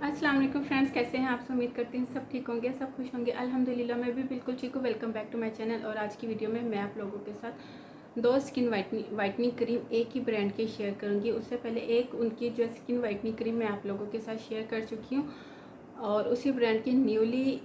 अस्सलाम वालेकुम फ्रेंड्स, कैसे हैं आप? उम्मीद करती हूँ सब ठीक होंगे, सब खुश होंगे। अल्हम्दुलिल्लाह मैं भी बिल्कुल ठीक हूँ। Welcome back to my channel. और आज की वीडियो में मैं आप लोगों के साथ दो स्किन वाइटनिंग क्रीम एक ही ब्रांड की शेयर करूँगी। उससे पहले एक उनकी जो स्किन वाइटनिंग क्रीम मैं आप लोगों के साथ शेयर कर चुकी हूँ, और उसी ब्रांड की न्यूली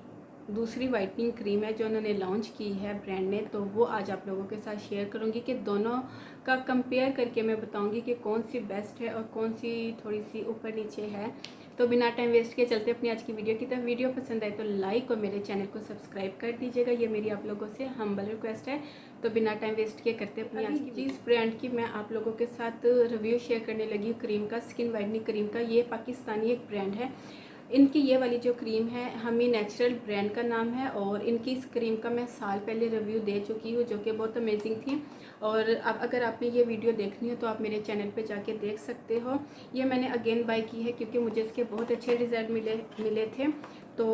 दूसरी वाइटनिंग क्रीम है जो उन्होंने लॉन्च की है ब्रांड ने, तो वो आज आप लोगों के साथ शेयर करूंगी कि दोनों का कंपेयर करके मैं बताऊंगी कि कौन सी बेस्ट है और कौन सी थोड़ी सी ऊपर नीचे है। तो बिना टाइम वेस्ट किए चलते अपनी आज की वीडियो की तरफ। वीडियो पसंद आए तो लाइक और मेरे चैनल को सब्सक्राइब कर दीजिएगा, ये मेरी आप लोगों से हम्बल रिक्वेस्ट है। तो बिना टाइम वेस्ट किए करते अपनी आज की जिस ब्रांड की मैं आप लोगों के साथ रिव्यू शेयर करने लगी क्रीम का, स्किन वाइटनिंग क्रीम का, ये पाकिस्तानी एक ब्रांड है। इनकी ये वाली जो क्रीम है हमी नेचुरल ब्रांड का नाम है, और इनकी इस क्रीम का मैं साल पहले रिव्यू दे चुकी हूँ जो कि बहुत अमेजिंग थी। और अब अगर आपने ये वीडियो देखनी हो तो आप मेरे चैनल पे जाके देख सकते हो। ये मैंने अगेन बाय की है क्योंकि मुझे इसके बहुत अच्छे रिजल्ट मिले थे। तो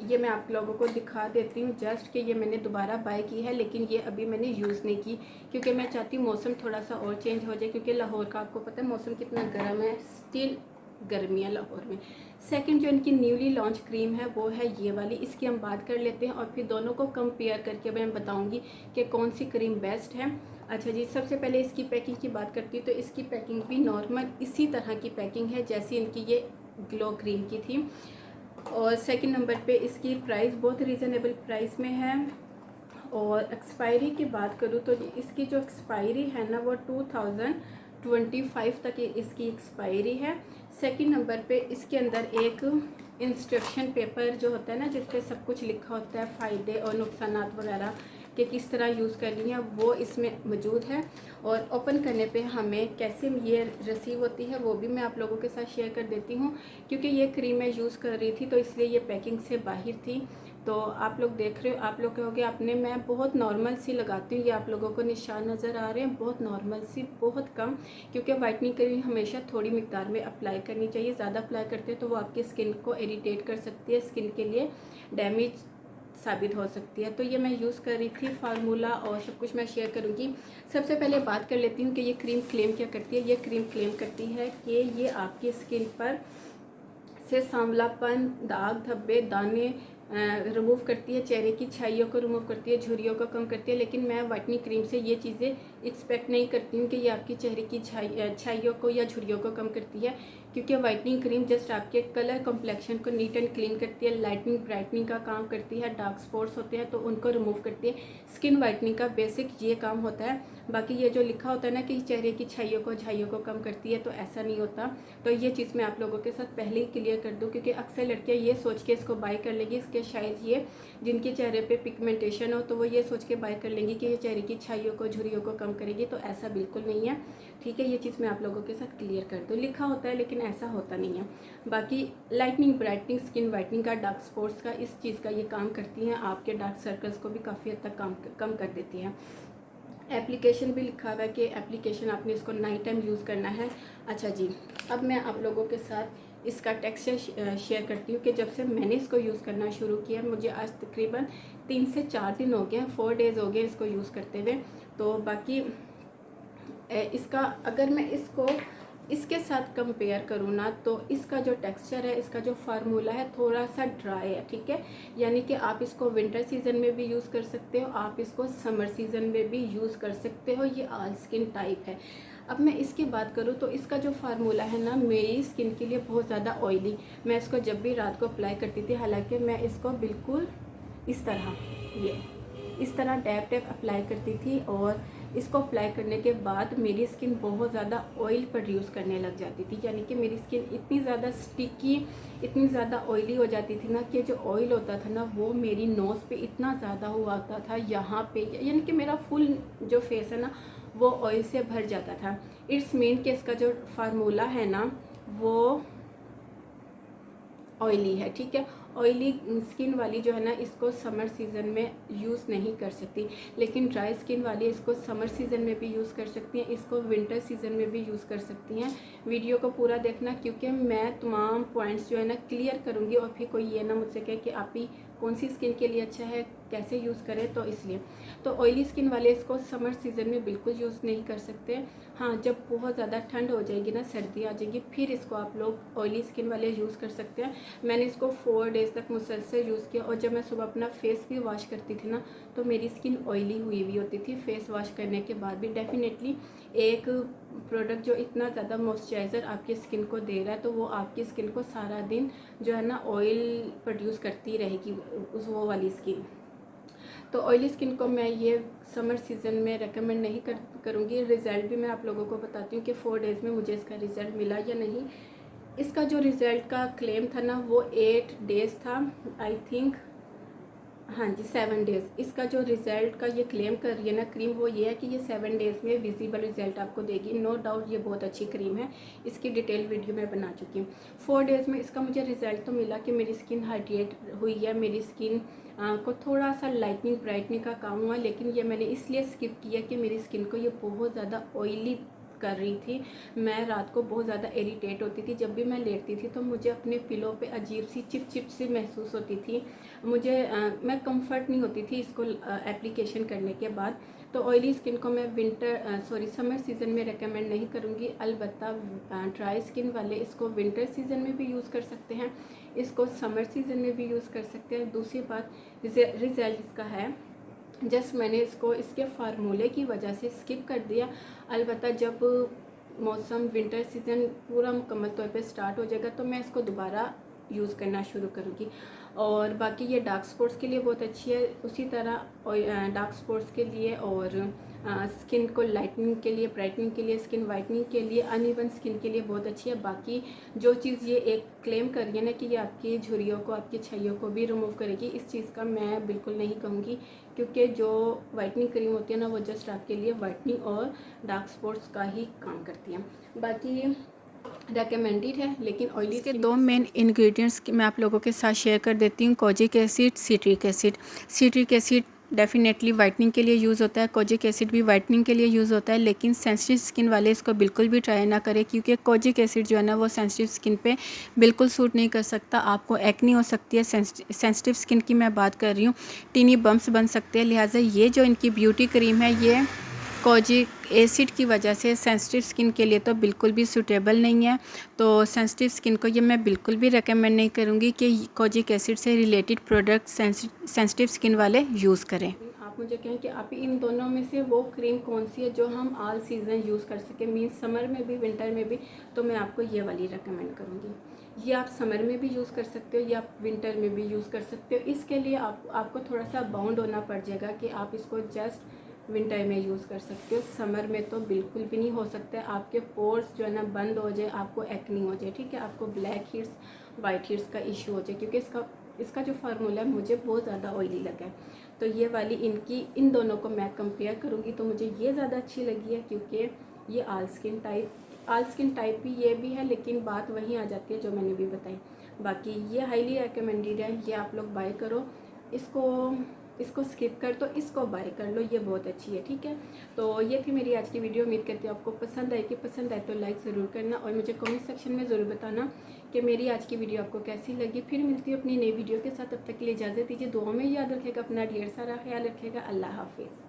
ये मैं आप लोगों को दिखा देती हूँ जस्ट कि ये मैंने दोबारा बाय की है, लेकिन ये अभी मैंने यूज़ नहीं की क्योंकि मैं चाहती हूँ मौसम थोड़ा सा और चेंज हो जाए, क्योंकि लाहौर का आपको पता है मौसम कितना गर्म है, स्टिल गर्मियाँ लाहौर में। सेकंड जो इनकी न्यूली लॉन्च क्रीम है वो है ये वाली, इसकी हम बात कर लेते हैं और फिर दोनों को कंपेयर करके मैं बताऊँगी कि कौन सी क्रीम बेस्ट है। अच्छा जी, सबसे पहले इसकी पैकिंग की बात करती हूँ तो इसकी पैकिंग भी नॉर्मल इसी तरह की पैकिंग है जैसी इनकी ये ग्लो क्रीम की थी। और सेकंड नंबर पे इसकी प्राइस बहुत रीज़नेबल प्राइस में है। और एक्सपायरी की बात करूँ तो इसकी जो एक्सपायरी है ना वो 2025 तक इसकी एक्सपायरी है। सेकंड नंबर पे इसके अंदर एक इंस्ट्रक्शन पेपर जो होता है ना, जिस पे सब कुछ लिखा होता है, फ़ायदे और नुकसानात वगैरह कि किस तरह यूज़ करनी है, वो इसमें मौजूद है। और ओपन करने पे हमें कैसे ये रिसीव होती है वो भी मैं आप लोगों के साथ शेयर कर देती हूँ, क्योंकि ये क्रीम मैं यूज़ कर रही थी तो इसलिए ये पैकिंग से बाहर थी। तो आप लोग देख रहे हो, आप लोग कहोगे आपने, मैं बहुत नॉर्मल सी लगाती हूँ, ये आप लोगों को निशान नज़र आ रहे हैं, बहुत नॉर्मल सी, बहुत कम, क्योंकि वाइटनिंग क्रीम हमेशा थोड़ी मिकदार में अप्लाई करनी चाहिए। ज़्यादा अप्लाई करते हैं तो वो आपकी स्किन को इरिटेट कर सकती है, स्किन के लिए डैमेज साबित हो सकती है। तो ये मैं यूज़ कर रही थी, फार्मूला और सब कुछ मैं शेयर करूँगी। सबसे पहले बात कर लेती हूँ कि ये क्रीम क्लेम क्या करती है। ये क्रीम क्लेम करती है कि ये आपकी स्किन पर से सांवलापन, दाग धब्बे, दाने रिमूव करती है, चेहरे की छाइयों को रिमूव करती है, झुर्रियों को कम करती है। लेकिन मैं वाइटनिंग क्रीम से ये चीज़ें एक्सपेक्ट नहीं करती हूँ कि ये आपकी चेहरे की छाइयों को या झुर्रियों को कम करती है, क्योंकि वाइटनिंग क्रीम जस्ट आपके कलर कॉम्प्लेक्शन को नीट एंड क्लीन करती है, लाइटनिंग ब्राइटनिंग का काम करती है, डार्क स्पॉट्स होते हैं तो उनको रिमूव करती है। स्किन वाइटनिंग का बेसिक ये काम होता है। बाकी ये जो लिखा होता है ना कि चेहरे की छाइयों को झाइयों को कम करती है, तो ऐसा नहीं होता। तो ये चीज़ मैं आप लोगों के साथ पहले ही क्लियर कर दूँ, क्योंकि अक्सर लड़कियाँ ये सोच के इसको बाय कर लेंगी, इसके शायद ये जिनके चेहरे पे पिगमेंटेशन हो तो वो ये सोच के बाय कर लेंगी कि ये चेहरे की छाइयों को झुर्रियों को कम करेगी, तो ऐसा बिल्कुल नहीं है। ठीक है, ये चीज़ मैं आप लोगों के साथ क्लियर कर दूँ। लिखा होता है लेकिन ऐसा होता नहीं है। बाकी लाइटनिंग ब्राइटनिंग स्किन वाइटनिंग का, डार्क स्पॉट्स का, इस चीज़ का ये काम करती हैं। आपके डार्क सर्कल्स को भी काफ़ी हद तक कम कर देती है। एप्लीकेशन भी लिखा हुआ है कि एप्लीकेशन आपने इसको नाइट टाइम यूज़ करना है। अच्छा जी, अब मैं आप लोगों के साथ इसका टेक्सचर शेयर करती हूँ कि जब से मैंने इसको यूज़ करना शुरू किया, मुझे आज तकरीबन 3 से 4 दिन हो गए, 4 डेज़ हो गए इसको यूज़ करते हुए। तो बाकी इसका अगर मैं इसको इसके साथ कंपेयर करूँ ना, तो इसका जो टेक्सचर है, इसका जो फार्मूला है, थोड़ा सा ड्राई है। ठीक है, यानी कि आप इसको विंटर सीज़न में भी यूज़ कर सकते हो, आप इसको समर सीज़न में भी यूज़ कर सकते हो। ये ऑल स्किन टाइप है। अब मैं इसकी बात करूँ तो इसका जो फार्मूला है ना, मेरी स्किन के लिए बहुत ज़्यादा ऑयली, मैं इसको जब भी रात को अप्लाई करती थी, हालांकि मैं इसको बिल्कुल इस तरह इस तरह टैप टैप अप्लाई करती थी, और इसको अप्लाई करने के बाद मेरी स्किन बहुत ज़्यादा ऑयल प्रोड्यूस करने लग जाती थी। यानी कि मेरी स्किन इतनी ज़्यादा स्टिकी, इतनी ज़्यादा ऑयली हो जाती थी ना कि जो ऑयल होता था ना वो मेरी नोज़ पे इतना ज़्यादा हुआ होता था, यहाँ पे, यानी कि मेरा फुल जो फेस है ना वो ऑयल से भर जाता था। इट्स मीन कि इसका जो फार्मूला है ना वो ऑयली है। ठीक है, ऑयली स्किन वाली जो है ना इसको समर सीज़न में यूज़ नहीं कर सकती, लेकिन ड्राई स्किन वाली इसको समर सीज़न में भी यूज़ कर सकती हैं, इसको विंटर सीज़न में भी यूज़ कर सकती हैं। वीडियो को पूरा देखना, क्योंकि मैं तमाम पॉइंट्स जो है ना क्लियर करूँगी, और फिर कोई ये ना मुझसे कहे कि आप ही कौन सी स्किन के लिए अच्छा है, कैसे यूज़ करें, तो इसलिए तो ऑयली स्किन वाले इसको समर सीज़न में बिल्कुल यूज़ नहीं कर सकते। हाँ, जब बहुत ज़्यादा ठंड हो जाएगी ना, सर्दी आ जाएगी, फिर इसको आप लोग ऑयली स्किन वाले यूज़ कर सकते हैं। मैंने इसको 4 डेज़ तक मुसलसल यूज़ किया और जब मैं सुबह अपना फेस भी वॉश करती थी ना, तो मेरी स्किन ऑयली हुई भी होती थी फेस वॉश करने के बाद भी। डेफिनेटली एक प्रोडक्ट जो इतना ज़्यादा मॉइस्चराइज़र आपकी स्किन को दे रहा है, तो वो आपकी स्किन को सारा दिन जो है ना ऑयल प्रोड्यूस करती रहेगी, उस वो वाली स्किन। तो ऑयली स्किन को मैं ये समर सीज़न में रेकमेंड नहीं करूँगी। रिज़ल्ट भी मैं आप लोगों को बताती हूँ कि 4 डेज़ में मुझे इसका रिज़ल्ट मिला या नहीं। इसका जो रिज़ल्ट का क्लेम था ना, वो 8 डेज़ था आई थिंक। हाँ जी, 7 डेज़। इसका जो रिज़ल्ट का ये क्लेम कर रही है ना क्रीम, वो ये है कि ये 7 डेज़ में विजिबल रिज़ल्ट आपको देगी। नो डाउट ये बहुत अच्छी क्रीम है, इसकी डिटेल वीडियो मैं बना चुकी हूँ। 4 डेज़ में इसका मुझे रिज़ल्ट तो मिला कि मेरी स्किन हाइड्रेट हुई है, मेरी स्किन को थोड़ा सा लाइटनिंग ब्राइटनिंग का काम हुआ। लेकिन ये मैंने इसलिए स्किप किया कि मेरी स्किन को ये बहुत ज़्यादा ऑयली कर रही थी। मैं रात को बहुत ज़्यादा इरिटेट होती थी, जब भी मैं लेटती थी तो मुझे अपने पिलो पे अजीब सी चिप चिप सी महसूस होती थी। मुझे मैं कंफर्ट नहीं होती थी इसको एप्लीकेशन करने के बाद। तो ऑयली स्किन को मैं समर सीज़न में रेकमेंड नहीं करूँगी। अलबत्ता ड्राई स्किन वाले इसको विंटर सीज़न में भी यूज़ कर सकते हैं, इसको समर सीज़न में भी यूज़ कर सकते हैं। दूसरी बात, रिज़ल्ट इसका है, जस्ट मैंने इसको इसके फार्मूले की वजह से स्किप कर दिया। अलबत्ता जब मौसम विंटर सीज़न पूरा मुकम्मल तौर पे स्टार्ट हो जाएगा तो मैं इसको दोबारा यूज़ करना शुरू करूँगी। और बाकी ये डार्क स्पॉट्स के लिए बहुत अच्छी है, उसी तरह डार्क स्पॉट्स के लिए और स्किन को लाइटनिंग के लिए, ब्राइटनिंग के लिए, स्किन वाइटनिंग के लिए, अनइवन स्किन के लिए बहुत अच्छी है। बाकी जो चीज़ ये एक क्लेम कर रही है ना कि ये आपकी झुर्रियों को, आपकी छाइयों को भी रिमूव करेगी, इस चीज़ का मैं बिल्कुल नहीं कहूँगी। क्योंकि जो वाइटनिंग क्रीम होती है ना, वो जस्ट आपके लिए वाइटनिंग और डार्क स्पॉट्स का ही काम करती है। बाकी रेकमेंडेड है, लेकिन ऑयली इसके 2 मेन इंग्रेडिएंट्स मैं आप लोगों के साथ शेयर कर देती हूँ, kojic acid, citric acid. Citric acid definitely whitening के लिए यूज़ होता है, कोजिक एसिड भी वाइटनिंग के लिए यूज़ होता है, लेकिन सेंसिटिव स्किन वाले इसको बिल्कुल भी ट्राई ना करें, क्योंकि कोजिक एसिड जो है ना वो सेंसिटिव स्किन पे बिल्कुल सूट नहीं कर सकता। आपको एक्ने हो सकती है, सेंसिटिव स्किन की मैं बात कर रही हूँ, टीनी बम्प्स बन सकते हैं। लिहाजा ये जो इनकी ब्यूटी क्रीम है, ये कोजिक एसिड की वजह से सेंसिटिव स्किन के लिए तो बिल्कुल भी सूटेबल नहीं है। तो सेंसिटिव स्किन को ये मैं बिल्कुल भी रेकमेंड नहीं करूँगी कि कोजिक एसिड से रिलेटेड प्रोडक्ट सेंसिटिव स्किन वाले यूज़ करें। आप मुझे कहें कि आप इन दोनों में से वो क्रीम कौन सी है जो हम ऑल सीज़न यूज़ कर सकें, मीन्स समर में भी विंटर में भी, तो मैं आपको ये वाली रेकमेंड करूँगी। ये आप समर में भी यूज़ कर सकते हो या आप विंटर में भी यूज़ कर सकते हो। इसके लिए आपको थोड़ा सा बाउंड होना पड़ जाएगा कि आप इसको जस्ट विंटर में यूज़ कर सकते हो, समर में तो बिल्कुल भी नहीं हो सकता है। आपके पोर्स जो है ना बंद हो जाए, आपको एक्नी हो जाए, ठीक है, आपको ब्लैक हेड्स, वाइट हेड्स का इशू हो जाए, क्योंकि इसका जो फार्मूला है मुझे बहुत ज़्यादा ऑयली लगा है। तो ये वाली इन दोनों को मैं कंपेयर करूँगी तो मुझे ये ज़्यादा अच्छी लगी है, क्योंकि ये ऑल स्किन टाइप भी ये भी है, लेकिन बात वहीं आ जाती है जो मैंने भी बताई। बाकी ये हाईली रिकमेंडेड है, ये आप लोग बाय करो। इसको स्किप कर तो इसको बाय कर लो, ये बहुत अच्छी है, ठीक है। तो ये थी मेरी आज की वीडियो। उम्मीद करती हूँ आपको पसंद आएगी। पसंद आए तो लाइक ज़रूर करना और मुझे कमेंट सेक्शन में ज़रूर बताना कि मेरी आज की वीडियो आपको कैसी लगी। फिर मिलती हूँ अपनी नई वीडियो के साथ, तब तक के लिए इजाज़त दीजिए। दुआ में याद रखेगा, अपना ढेर सारा ख्याल रखेगा। अल्लाह हाफिज़।